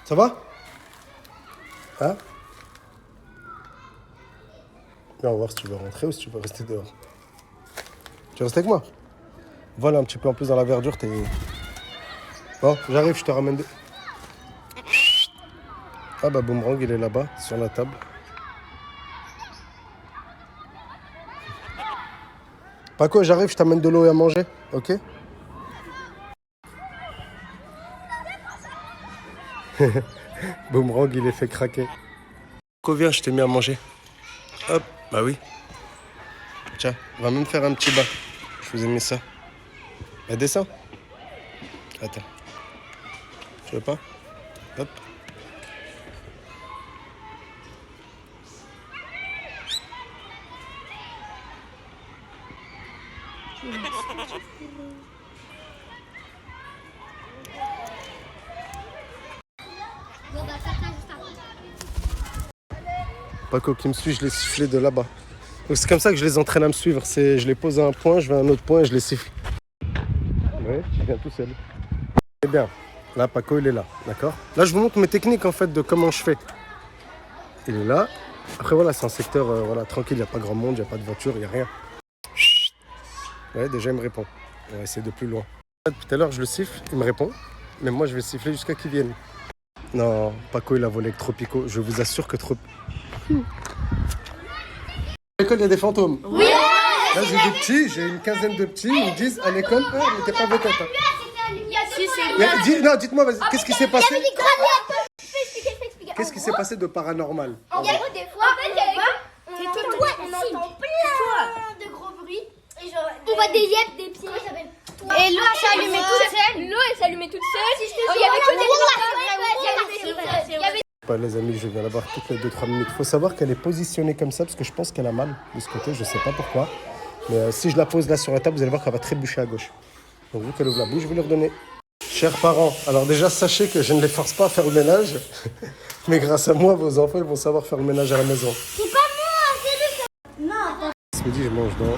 Ça va? Hein? Viens, on va voir si tu veux rentrer ou si tu veux rester dehors. Tu restes avec moi? Voilà un petit peu en plus dans la verdure, t'es... Bon, j'arrive, je te ramène... Ah bah Boomerang, il est là-bas, sur la table. Paco, j'arrive, je t'amène de l'eau et à manger, ok? Boomerang, il est fait craquer. Paco, viens, je t'ai mis à manger. Hop, bah oui. Tiens, on va même faire un petit bain. Je vous ai mis ça. Bah descends. Attends. Tu veux pas? Hop. Paco qui me suit, je les sifflé de là-bas. Donc c'est comme ça que je les entraîne à me suivre. Je les pose à un point, je vais à un autre point et je les siffle. Ouais, tu viens tout seul. C'est bien. Là, Paco, il est là, d'accord? Là, je vous montre mes techniques en fait de comment je fais. Il est là. Après, voilà, c'est un secteur voilà, tranquille, il n'y a pas grand monde, il n'y a pas de voiture, il n'y a rien. Chut. Ouais, déjà, il me répond. On va essayer de plus loin. Tout à l'heure, je le siffle, il me répond. Mais moi, je vais siffler jusqu'à qu'il vienne. Non, Paco, il a volé avec Tropico. Je vous assure que trop. À l'école, il y a des fantômes. Oui. Là, j'ai des petits, j'ai une quinzaine de petits. Ils me disent à l'école, ah, mais t'es pas vedette. Non, dites-moi, qu'est-ce qui s'est passé? Qu'est-ce qui s'est passé de paranormal? En gros, des fois, on entend plein de gros bruits. Et genre, on voit des yeux, des pieds. Et l'eau s'allumait toute seule. L'eau s'allumait toute seule. Il y avait que des Pas les amis, je viens la voir toutes les 2-3 minutes. Faut savoir qu'elle est positionnée comme ça parce que je pense qu'elle a mal de ce côté, je sais pas pourquoi. Mais si je la pose là sur la table, vous allez voir qu'elle va trébucher à gauche. Donc vu qu'elle ouvre la bouche, je vais lui redonner. Chers parents, alors déjà sachez que je ne les force pas à faire le ménage. Mais grâce à moi, vos enfants ils vont savoir faire le ménage à la maison. C'est pas moi, c'est lui. Non. Ce midi, je mange dans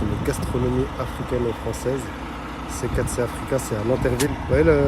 une gastronomie africaine et française. C4C Africa, c'est à Nanterville. Vous voyez le...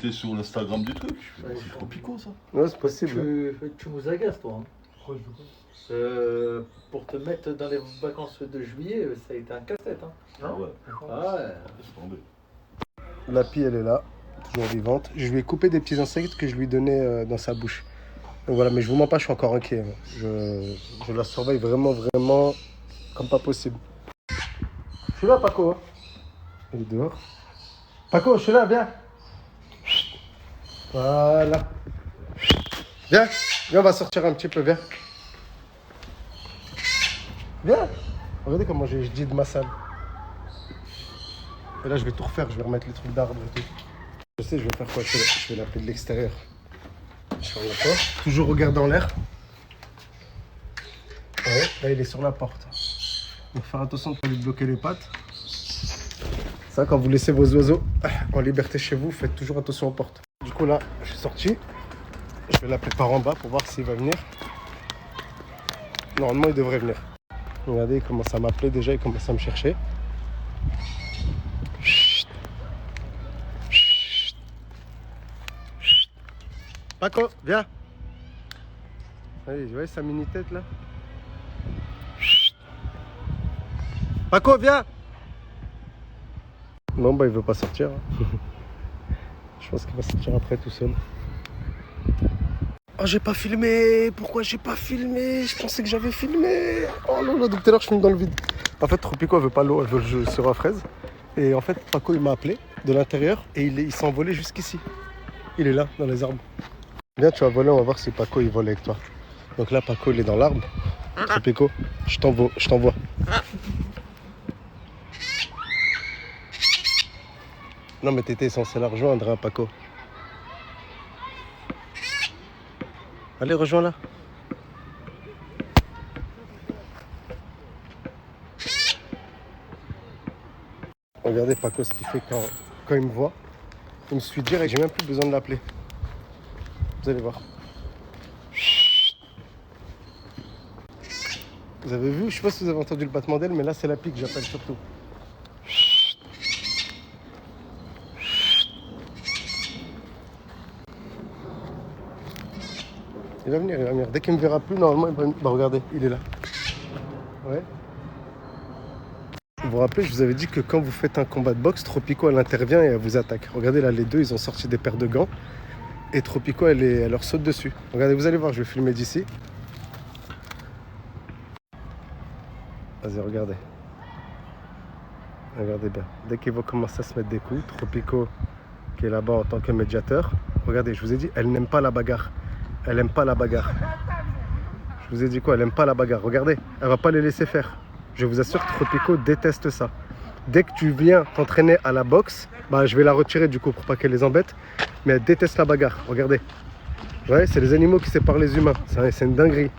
T'es sur l'Instagram du truc, c'est trop picot ça. Ouais, c'est possible. Tu nous agaces, toi. Hein. Pour te mettre dans les vacances de juillet, ça a été un casse-tête. Hein. Ah ouais. Ah ouais. Laisse tomber. La pie, elle est là, toujours vivante. Je lui ai coupé des petits insectes que je lui donnais dans sa bouche. Donc voilà, mais je vous mens pas, je suis encore inquiet. Je la surveille vraiment, vraiment comme pas possible. Je suis là, Paco. Hein. Il est dehors. Paco, je suis là, viens. Voilà. Viens, viens, on va sortir un petit peu, viens. Viens. Regardez comment je dis de ma salle. Et là, je vais tout refaire, je vais remettre les trucs d'arbre et tout. Je sais, je vais faire quoi? Je vais l'appeler de l'extérieur. Je ferme la porte. Toujours regarder en l'air. Ouais, là, il est sur la porte. Donc, faire attention de ne pas lui bloquer les pattes. Ça, quand vous laissez vos oiseaux en liberté chez vous, faites toujours attention aux portes. Du coup, là, je suis sorti. Je vais l'appeler par en bas pour voir s'il va venir. Normalement, il devrait venir. Regardez, il commence à m'appeler déjà, il commence à me chercher. Chut. Chut. Chut. Paco, viens. Allez, vous voyez sa mini-tête là? Chut. Paco, viens. Non, bah il veut pas sortir. Je pense qu'il va sortir après tout seul. Oh, j'ai pas filmé. Pourquoi j'ai pas filmé? Je pensais que j'avais filmé. Oh là là, depuis tout à l'heure je filme dans le vide. En fait, Tropico elle veut pas l'eau, elle veut le jeu sur la fraise. Et en fait, Paco il m'a appelé de l'intérieur et il s'est envolé jusqu'ici. Il est là, dans les arbres. Viens, tu vas voler, on va voir si Paco il vole avec toi. Donc là, Paco il est dans l'arbre. Tropico, je t'envoie. Non mais t'étais censé la rejoindre, hein, Paco. Allez, rejoins-la. Regardez Paco ce qu'il fait quand il me voit. Il me suit direct, j'ai même plus besoin de l'appeler. Vous allez voir. Vous avez vu, je sais pas si vous avez entendu le battement d'aile, mais là c'est la pique, j'appelle surtout. Il va venir. Dès qu'il me verra plus, normalement, il va venir. Bah regardez, il est là. Ouais. Vous vous rappelez, je vous avais dit que quand vous faites un combat de boxe, Tropico, elle intervient et elle vous attaque. Regardez là, les deux, ils ont sorti des paires de gants. Et Tropico, elle leur saute dessus. Regardez, vous allez voir, je vais filmer d'ici. Vas-y, regardez. Regardez bien. Dès qu'ils vont commencer à se mettre des coups, Tropico, qui est là-bas en tant que médiateur, regardez, je vous ai dit, elle n'aime pas la bagarre. Elle aime pas la bagarre. Je vous ai dit quoi? Elle aime pas la bagarre. Regardez, elle va pas les laisser faire. Je vous assure, Tropico déteste ça. Dès que tu viens t'entraîner à la boxe, bah je vais la retirer du coup pour pas qu'elle les embête. Mais elle déteste la bagarre. Regardez. Ouais, c'est les animaux qui séparent les humains. C'est une dinguerie.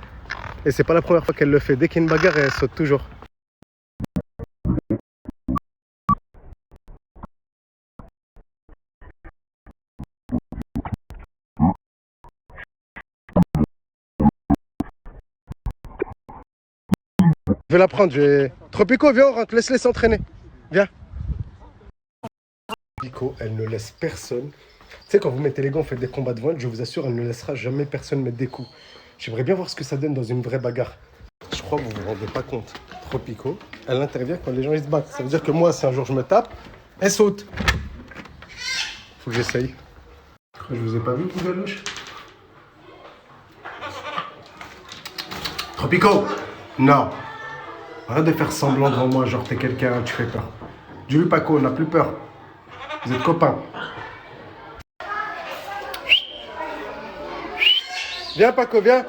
Et c'est pas la première fois qu'elle le fait. Dès qu'il y a une bagarre, elle saute toujours. Je vais la prendre, Tropico, viens, on rentre, laisse-les s'entraîner. Viens. Tropico, elle ne laisse personne. Tu sais, quand vous mettez les gants, vous faites des combats de voile, je vous assure, elle ne laissera jamais personne mettre des coups. J'aimerais bien voir ce que ça donne dans une vraie bagarre. Je crois que vous vous rendez pas compte. Tropico, elle intervient quand les gens ils se battent. Ça veut dire que moi, si un jour je me tape, elle saute. Faut que j'essaye. Je vous ai pas vu, poubelle louche. Tropico, non. Arrête de faire semblant devant moi, genre t'es quelqu'un, tu fais peur. Dis-lui Paco, on n'a plus peur. Vous êtes copains. Viens Paco, viens.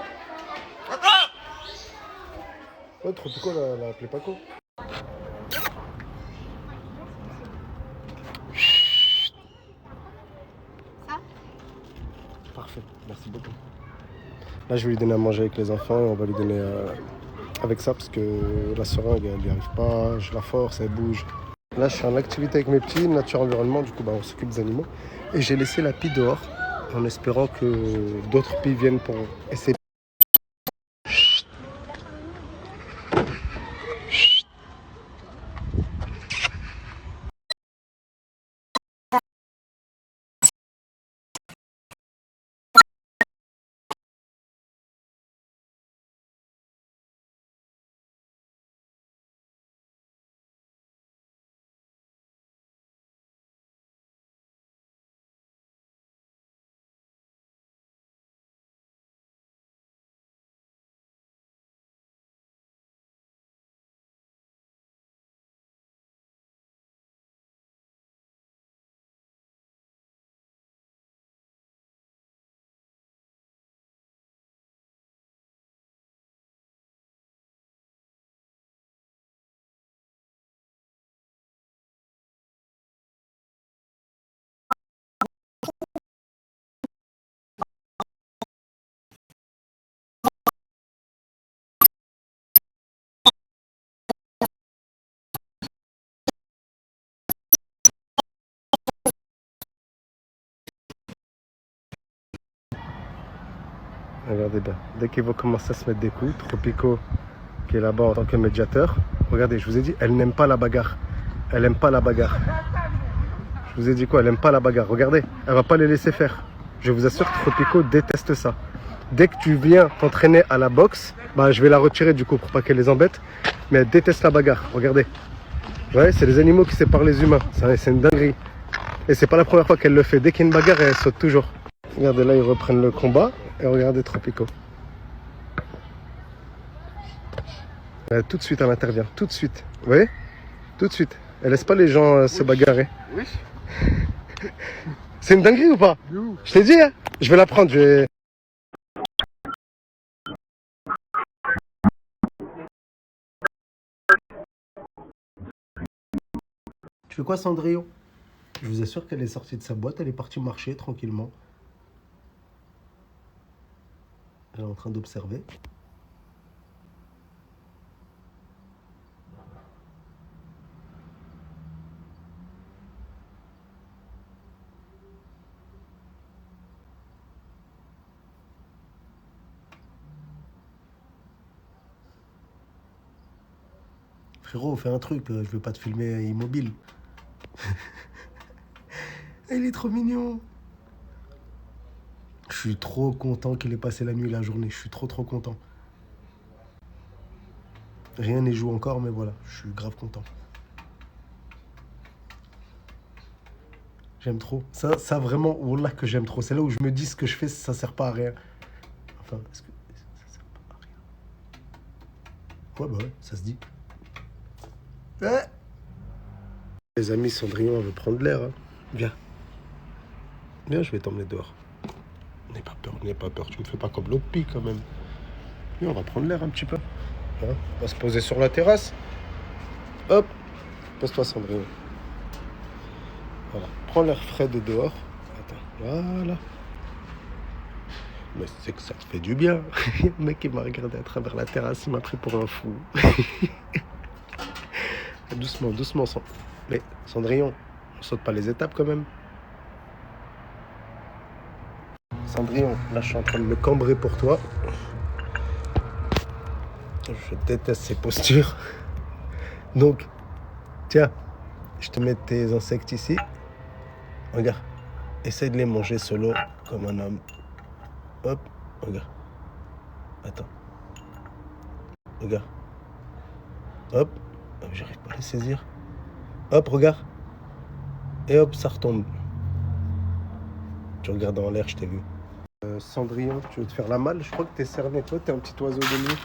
Ouais, Tropico l'a appelé Paco. Parfait, merci beaucoup. Là, je vais lui donner à manger avec les enfants et on va lui donner avec ça parce que la seringue, elle n'y arrive pas, je la force, elle bouge. Là, je suis en activité avec mes petits, nature environnement, du coup, bah, on s'occupe des animaux. Et j'ai laissé la pie dehors en espérant que d'autres pies viennent pour essayer. Regardez bien, dès qu'ils vont commencer à se mettre des coups, Tropico, qui est là-bas en tant que médiateur, regardez, je vous ai dit, elle n'aime pas la bagarre. Elle aime pas la bagarre. Je vous ai dit quoi? Elle aime pas la bagarre. Regardez, elle va pas les laisser faire. Je vous assure, Tropico déteste ça. Dès que tu viens t'entraîner à la boxe, bah je vais la retirer du coup pour pas qu'elle les embête. Mais elle déteste la bagarre. Regardez. Ouais, c'est les animaux qui séparent les humains. C'est une dinguerie. Et c'est pas la première fois qu'elle le fait. Dès qu'il y a une bagarre, elle saute toujours. Regardez, là, ils reprennent le combat. Et regardez Tropico. Tout de suite, elle intervient. Tout de suite. Vous voyez? Tout de suite. Elle laisse pas les gens se bagarrer. Oui. C'est une dinguerie ou pas? Je t'ai dit, hein? Je vais la prendre. Tu fais quoi, Cendrillon? Je vous assure qu'elle est sortie de sa boîte, elle est partie marcher tranquillement. Elle est en train d'observer. Frérot, fais un truc, je veux pas te filmer immobile. Il est trop mignon. Je suis trop content qu'il ait passé la nuit et la journée. Je suis trop content. Rien n'est joué encore, mais voilà, je suis grave content. J'aime trop. Ça vraiment, wallah que j'aime trop. C'est là où je me dis ce que je fais, ça sert pas à rien. Enfin, est-ce que ça sert pas à rien? Ouais, bah ouais, ça se dit. Ouais. Les amis, Cendrillon, elle veut prendre l'air. Hein. Viens. Viens, je vais t'emmener dehors. N'aie pas peur, tu me fais pas comme l'autre pie quand même. Viens, on va prendre l'air un petit peu. Hein, on va se poser sur la terrasse. Hop, pose-toi Cendrillon. Voilà, prends l'air frais de dehors. Attends, voilà. Mais c'est que ça te fait du bien. Le mec, il m'a regardé à travers la terrasse, il m'a pris pour un fou. Doucement, mais Cendrillon, on saute pas les étapes quand même. Cendrillon, là je suis en train de me cambrer pour toi. Je déteste ces postures. Donc, tiens, je te mets tes insectes ici. Regarde, essaye de les manger solo comme un homme. Hop, regarde. Attends. Regarde. Hop, j'arrive pas à les saisir. Hop, regarde. Et hop, ça retombe. Tu regardes en l'air, je t'ai vu. Cendrillon, tu veux te faire la malle? Je crois que t'es cerné. Toi, t'es un petit oiseau de nuit.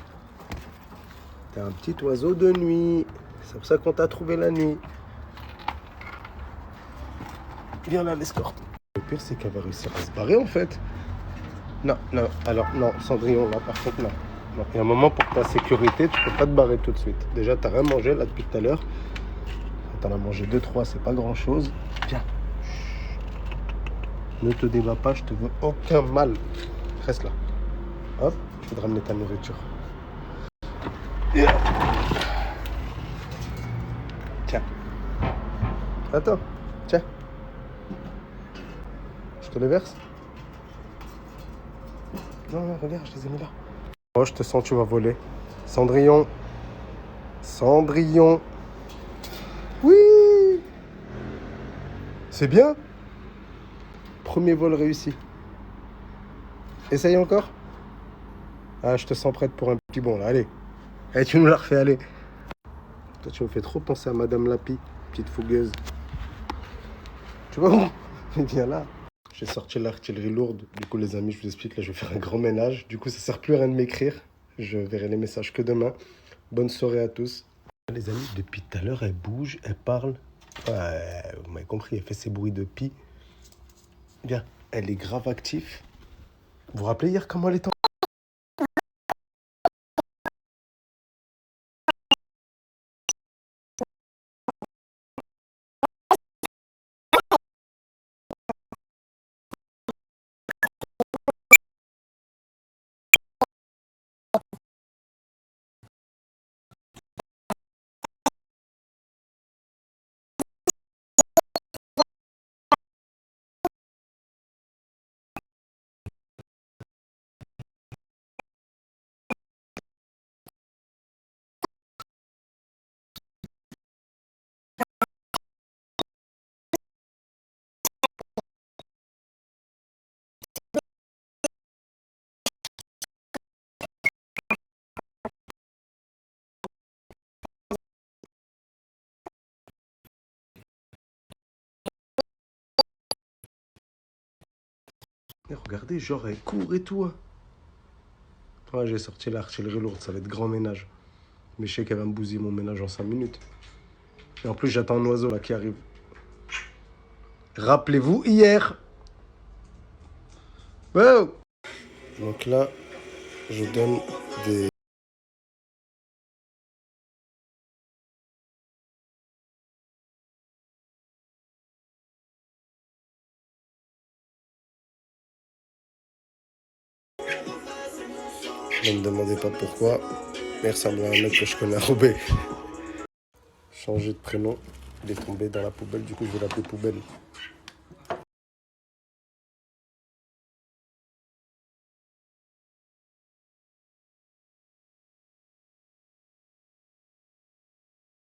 T'es un petit oiseau de nuit. C'est pour ça qu'on t'a trouvé la nuit. Viens là, l'escorte. Le pire, c'est qu'elle va réussir à se barrer, en fait. Non, alors, non, Cendrillon, là, par contre, non. Non, il y a un moment, pour ta sécurité, tu peux pas te barrer tout de suite. Déjà, t'as rien mangé, là, depuis tout à l'heure. T'en as mangé 2-3, c'est pas grand-chose. Viens. Ne te débat pas, je te veux aucun mal. Reste là. Hop, je vais te ramener ta nourriture. Tiens. Attends, tiens. Je te les verse? Non, regarde, je les ai mis là. Oh, je te sens, tu vas voler. Cendrillon. Cendrillon. Oui! C'est bien. Premier vol réussi. Essaye encore. Ah, je te sens prête pour un petit bond là. Allez. Allez, tu nous la refais, allez. Toi, tu me fais trop penser à Madame Lapi, petite fougueuse. Tu vois où? Viens là. J'ai sorti l'artillerie lourde. Du coup, les amis, je vous explique, là, je vais faire un grand ménage. Du coup, ça sert plus à rien de m'écrire. Je verrai les messages que demain. Bonne soirée à tous. Les amis, depuis tout à l'heure, elle bouge, elle parle. Ouais, vous m'avez compris, elle fait ses bruits de pie. Bien, elle est grave active. Vous vous rappelez hier comment elle était Et regardez, genre, elle court et tout. Hein. Ouais, j'ai sorti l'artillerie lourde, ça va être grand ménage. Mais je sais qu'elle va me bousiller mon ménage en 5 minutes. Et en plus, j'attends un oiseau là qui arrive. Rappelez-vous hier. Wow. Donc là, je donne des... Ne me demandez pas pourquoi, mais il ressemble à un mec que je connais à Roubaix. Changer de prénom, il est tombé dans la poubelle, du coup je vais l'appeler Poubelle.